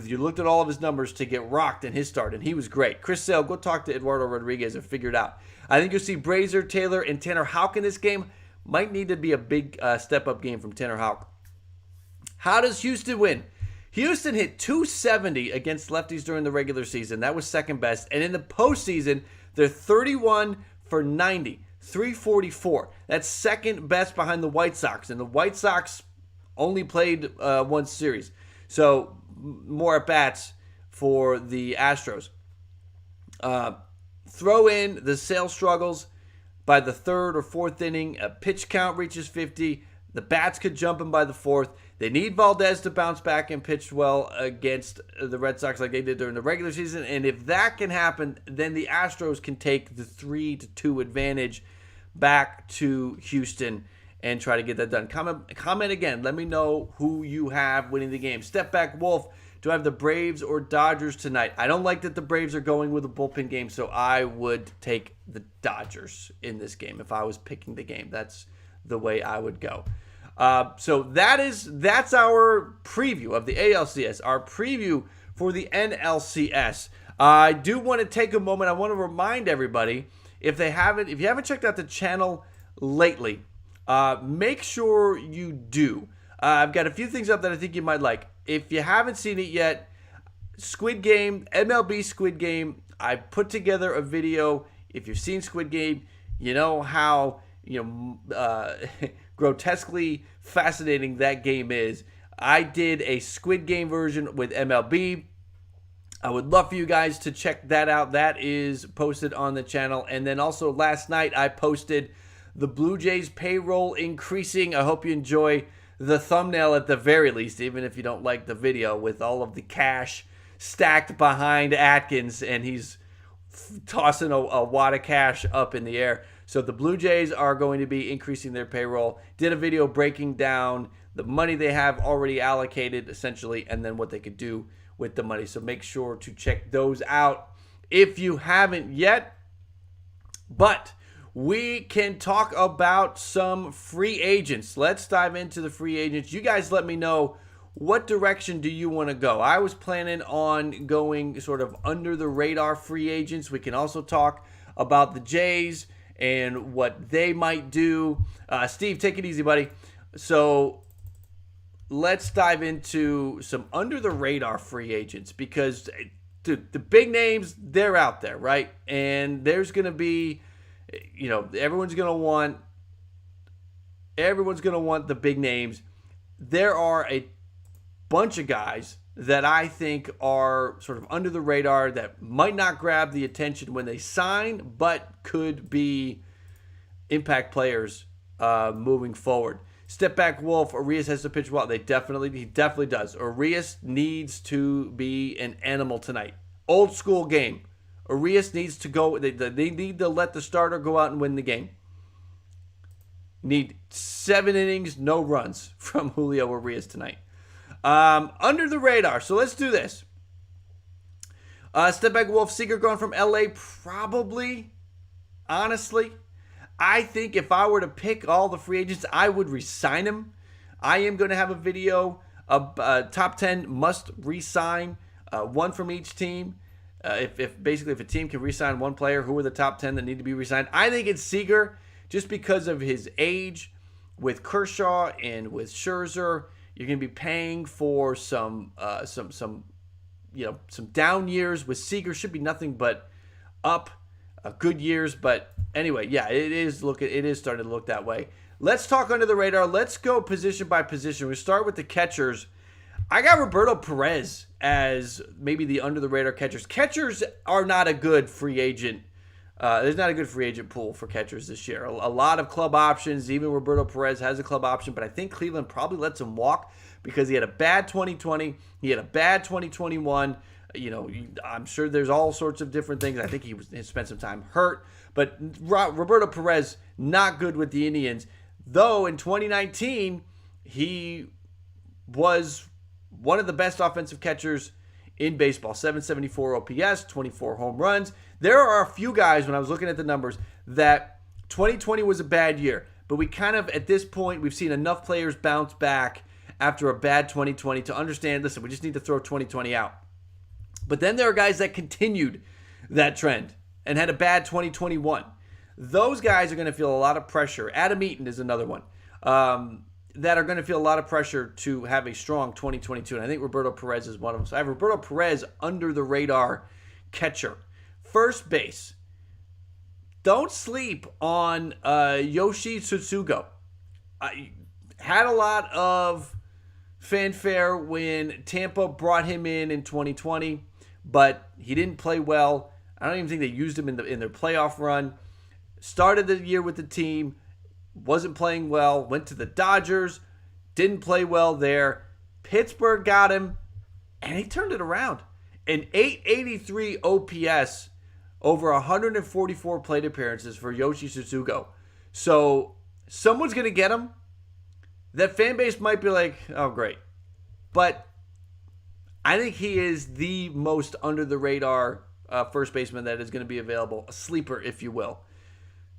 you looked at all of his numbers to get rocked in his start, and he was great. Chris Sale, go talk to Eduardo Rodriguez and figure it out. I think you'll see Brazier, Taylor, and Tanner Houck in this game. Might need to be a big step-up game from Tanner Houck. How does Houston win? Houston hit 270 against lefties during the regular season. That was second best. And in the postseason, they're 31 for 90. 344. That's second best behind the White Sox. And the White Sox only played one series. So more at-bats for the Astros. Throw in the Sale struggles by the third or fourth inning. A pitch count reaches 50. The bats could jump him by the fourth. They need Valdez to bounce back and pitch well against the Red Sox like they did during the regular season. And if that can happen, then the Astros can take the 3-2 advantage back to Houston and try to get that done. Comment again. Let me know who you have winning the game. Step back, Wolf. Do I have the Braves or Dodgers tonight? I don't like that the Braves are going with a bullpen game, so I would take the Dodgers in this game if I was picking the game. That's the way I would go. So that's our preview of the ALCS, our preview for the NLCS. I do want to take a moment. I want to remind everybody, if you haven't checked out the channel lately, make sure you do. I've got a few things up that I think you might like. If you haven't seen it yet, Squid Game, MLB Squid Game, I put together a video. If you've seen Squid Game, you know how grotesquely fascinating that game is. I did a Squid Game version with MLB. I would love for you guys to check that out. That is posted on the channel. And then also last night I posted the Blue Jays payroll increasing. I hope you enjoy the thumbnail at the very least, even if you don't like the video, with all of the cash stacked behind Atkins, and he's tossing a wad of cash up in the air. So the Blue Jays are going to be increasing their payroll. Did a video breaking down the money they have already allocated, essentially, and then what they could do with the money. So make sure to check those out if you haven't yet. But we can talk about some free agents. Let's dive into the free agents. You guys let me know, what direction do you want to go? I was planning on going sort of under the radar free agents. We can also talk about the Jays and what they might do. Steve, take it easy, buddy. So let's dive into some under the radar free agents, because dude, the big names, they're out there, right? And there's going to be, everyone's going to want the big names. There are a bunch of guys that I think are sort of under the radar that might not grab the attention when they sign, but could be impact players moving forward. Step back, Wolf. Arias has to pitch well. He definitely does. Arias needs to be an animal tonight. Old school game. Arias needs to go. They need to let the starter go out and win the game. Need 7 innings, no runs from Julio Arias tonight. Under the radar. So let's do this. Step back, Wolf. Seager going from LA, probably. Honestly, I think if I were to pick all the free agents, I would re-sign him. I am going to have a video of top 10 must re-sign, one from each team. If a team can re-sign one player, who are the top 10 that need to be re-signed? I think it's Seager, just because of his age. With Kershaw and with Scherzer, you're going to be paying for some down years. With Seager, should be nothing but up, good years. But anyway, yeah, it is starting to look that way. Let's talk under the radar. Let's go position by position. We start with the catchers. I got Roberto Perez as maybe the under the radar catchers. Catchers are not a good free agent. There's not a good free agent pool for catchers this year. A lot of club options. Even Roberto Perez has a club option, but I think Cleveland probably lets him walk because he had a bad 2020. He had a bad 2021. I'm sure there's all sorts of different things. I think he spent some time hurt. But Roberto Perez, not good with the Indians. Though in 2019, he was one of the best offensive catchers in baseball. 774 OPS, 24 home runs. There are a few guys, when I was looking at the numbers, that 2020 was a bad year. But we kind of, at this point, we've seen enough players bounce back after a bad 2020 to understand, listen, we just need to throw 2020 out. But then there are guys that continued that trend and had a bad 2021. Those guys are going to feel a lot of pressure. Adam Eaton is another one. That are going to feel a lot of pressure to have a strong 2022. And I think Roberto Perez is one of them. So I have Roberto Perez under the radar catcher. First base. Don't sleep on Yoshi Tsutsugo. Had a lot of fanfare when Tampa brought him in 2020, but he didn't play well. I don't even think they used him in their playoff run. Started the year with the team, wasn't playing well, went to the Dodgers, didn't play well there. Pittsburgh got him, and he turned it around. An 883 OPS over 144 plate appearances for Yoshi Tsutsugo. So someone's going to get him. That fan base might be like, oh, great. But I think he is the most under the radar first baseman that is going to be available. A sleeper, if you will.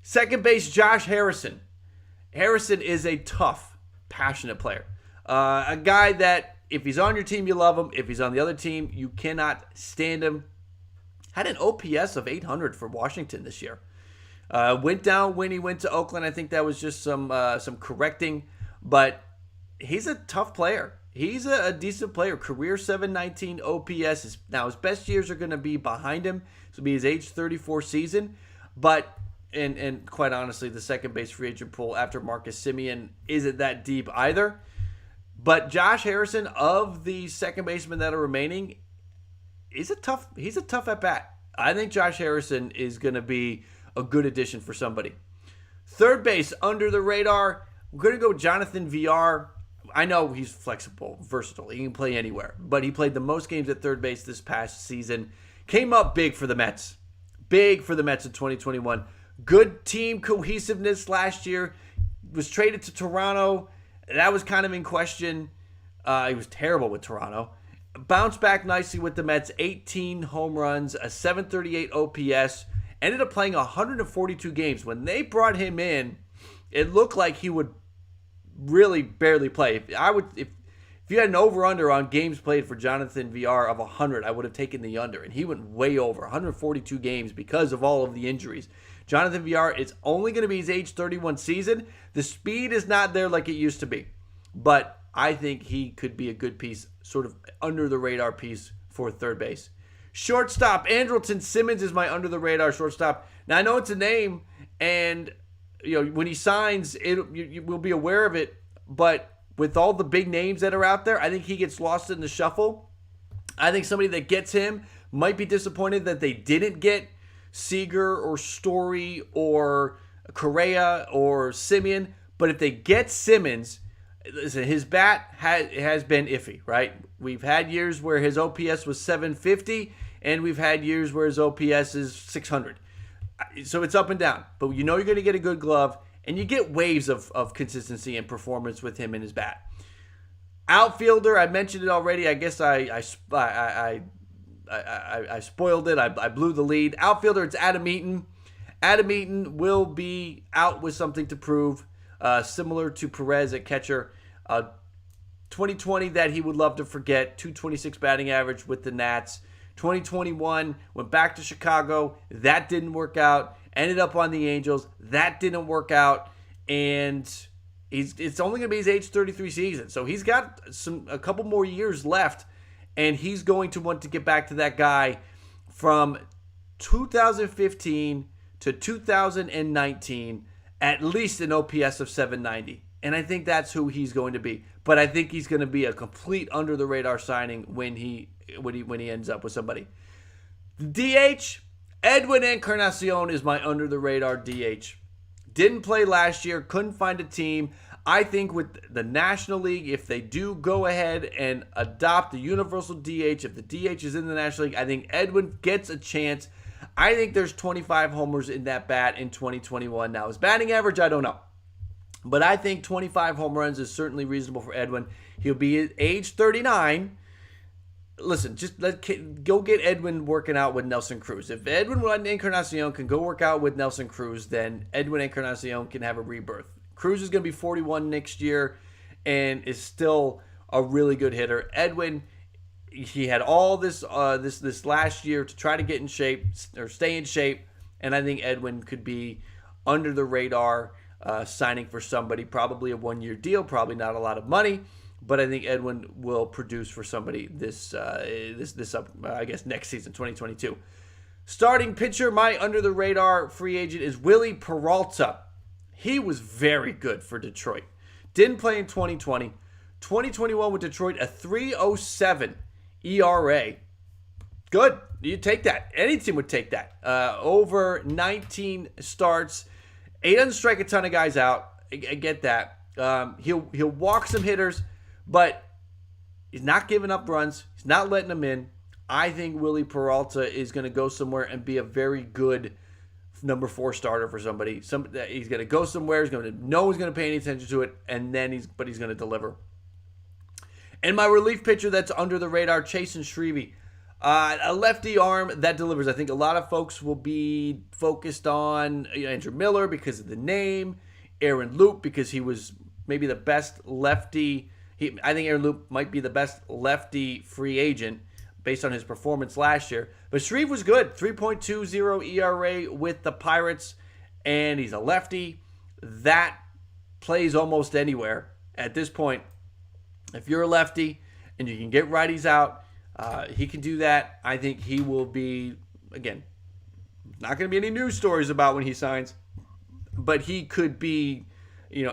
Second base, Josh Harrison. Harrison is a tough, passionate player. A guy that if he's on your team, you love him. If he's on the other team, you cannot stand him. Had an OPS of 800 for Washington this year. Went down when he went to Oakland. I think that was just some correcting. But he's a tough player. He's a decent player. Career 719 OPS. Now, his best years are going to be behind him. This will be his age 34 season. But, and quite honestly, the second base free agent pool after Marcus Semien isn't that deep either. But Josh Harrison, of the second basemen that are remaining, he's a tough at-bat. I think Josh Harrison is going to be a good addition for somebody. Third base, under the radar, we're going to go Jonathan VR. I know he's flexible, versatile. He can play anywhere. But he played the most games at third base this past season. Came up big for the Mets. big for the Mets in 2021. Good team cohesiveness last year. Was traded to Toronto. That was kind of in question. He was terrible with Toronto. Bounced back nicely with the Mets. 18 home runs, a 738 OPS. Ended up playing 142 games. When they brought him in, it looked like he would really barely play. If you had an over-under on games played for Jonathan VR of 100, I would have taken the under. And he went way over, 142 games because of all of the injuries. Jonathan VR is only going to be his age 31 season. The speed is not there like it used to be. But I think he could be a good piece, sort of under-the-radar piece for third base. Shortstop, Andrewton Simmons is my under-the-radar shortstop. Now, I know it's a name, and when he signs, you will be aware of it. But with all the big names that are out there, I think he gets lost in the shuffle. I think somebody that gets him might be disappointed that they didn't get Seager or Story or Correa or Simeon. But if they get Simmons, listen, his bat has been iffy, right? We've had years where his OPS was 750, and we've had years where his OPS is 600. So it's up and down. But you're going to get a good glove, and you get waves of consistency and performance with him in his bat. Outfielder, I mentioned it already. I guess I spoiled it. I blew the lead. Outfielder, it's Adam Eaton. Adam Eaton will be out with something to prove, similar to Perez at catcher. 2020 that he would love to forget. 226 batting average with the Nats. 2021 went back to Chicago. That didn't work out. Ended up on the Angels. That didn't work out. And it's only going to be his age 33 season. So he's got a couple more years left. And he's going to want to get back to that guy from 2015 to 2019, at least an OPS of 790. And I think that's who he's going to be. But I think he's going to be a complete under-the-radar signing when he ends up with somebody. DH, Edwin Encarnacion is my under-the-radar DH. Didn't play last year, couldn't find a team. I think with the National League, if they do go ahead and adopt the universal DH, if the DH is in the National League, I think Edwin gets a chance. I think there's 25 homers in that bat in 2021. Now, his batting average, I don't know. But I think 25 home runs is certainly reasonable for Edwin. He'll be at age 39. Listen, just go get Edwin working out with Nelson Cruz. If Edwin Encarnacion can go work out with Nelson Cruz, then Edwin Encarnacion can have a rebirth. Cruz is going to be 41 next year and is still a really good hitter. Edwin, he had all this last year to try to get in shape or stay in shape, and I think Edwin could be under the radar signing for somebody, probably a one-year deal, probably not a lot of money, but I think Edwin will produce for somebody this next season, 2022. Starting pitcher, my under the radar free agent is Willie Peralta. He was very good for Detroit. Didn't play in 2020. 2021 with Detroit, a 3.07 ERA. Good. You take that. Any team would take that. Over 19 starts. He doesn't strike a ton of guys out. I get that. He'll walk some hitters, but he's not giving up runs. He's not letting them in. I think Willie Peralta is going to go somewhere and be a very good number 4 starter for somebody. He's going to go somewhere. No one's going to pay any attention to it, and then he's going to deliver. And my relief pitcher that's under the radar, Chasen Shrevey. A lefty arm that delivers. I think a lot of folks will be focused on Andrew Miller because of the name, Aaron Loup because he was maybe the best lefty. I think Aaron Loup might be the best lefty free agent based on his performance last year. But Shreve was good. 3.20 ERA with the Pirates, and he's a lefty. That plays almost anywhere at this point. If you're a lefty and you can get righties out, he can do that. I think he will be, again, not going to be any news stories about when he signs, but he could be,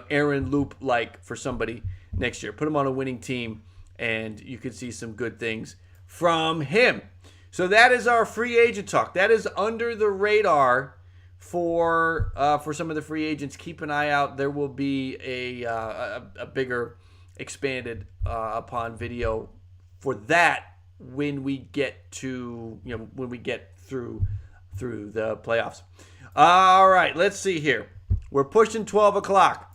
Aaron Loup-like for somebody next year. Put him on a winning team, and you could see some good things from him. So that is our free agent talk. That is under the radar for some of the free agents. Keep an eye out. There will be a bigger, expanded upon video for that when we get through through the playoffs. All right, let's see here. We're pushing 12 o'clock.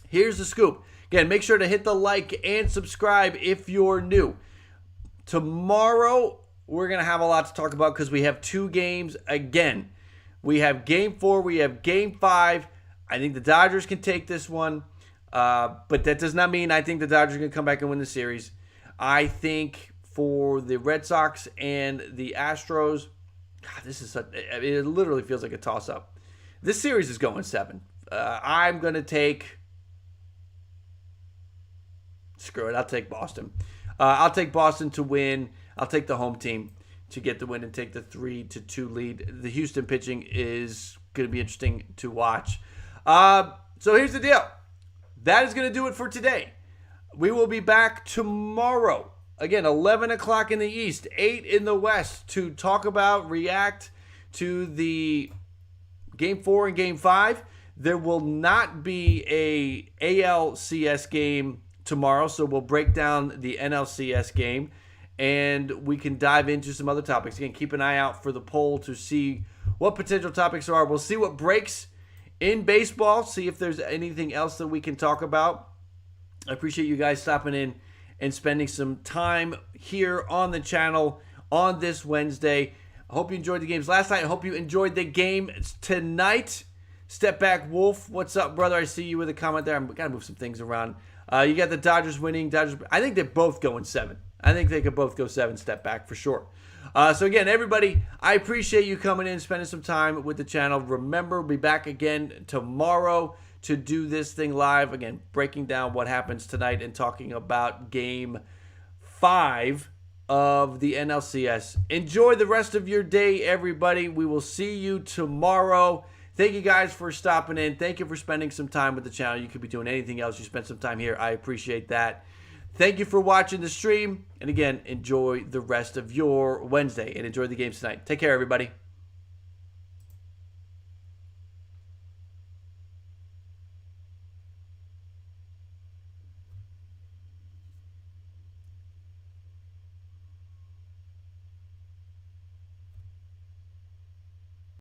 Here's the scoop. Again, make sure to hit the like and subscribe if you're new. Tomorrow, we're going to have a lot to talk about because we have 2 games again. We have Game 4. We have Game 5. I think the Dodgers can take this one. But that does not mean I think the Dodgers are going to come back and win the series. I think for the Red Sox and the Astros, God, it literally feels like a toss-up. This series is going 7. I'm going to take... Screw it. I'll take Boston. I'll take Boston to win. I'll take the home team to get the win and take the 3-2 lead. The Houston pitching is going to be interesting to watch. So here's the deal. That is going to do it for today. We will be back tomorrow. Again, 11 o'clock in the East, 8 in the West, to talk about, react to the Game 4 and Game 5. There will not be a ALCS game tomorrow, so we'll break down the NLCS game, and we can dive into some other topics. Again, keep an eye out for the poll to see what potential topics there are. We'll see what breaks in baseball, see if there's anything else that we can talk about. I appreciate you guys stopping in and spending some time here on the channel on this Wednesday. I hope you enjoyed the games last night. I hope you enjoyed the game tonight. Step Back Wolf, what's up, brother? I see you with a comment there. I've got to move some things around. You got the Dodgers winning. I think they're both going 7. I think they could both go 7 step back for sure. So again, everybody, I appreciate you coming in, spending some time with the channel. Remember, we'll be back again tomorrow to do this thing live. Again, breaking down what happens tonight and talking about Game 5 of the NLCS. Enjoy the rest of your day, everybody. We will see you tomorrow. Thank you guys for stopping in. Thank you for spending some time with the channel. You could be doing anything else. You spent some time here. I appreciate that. Thank you for watching the stream. And again, enjoy the rest of your Wednesday and enjoy the games tonight. Take care, everybody.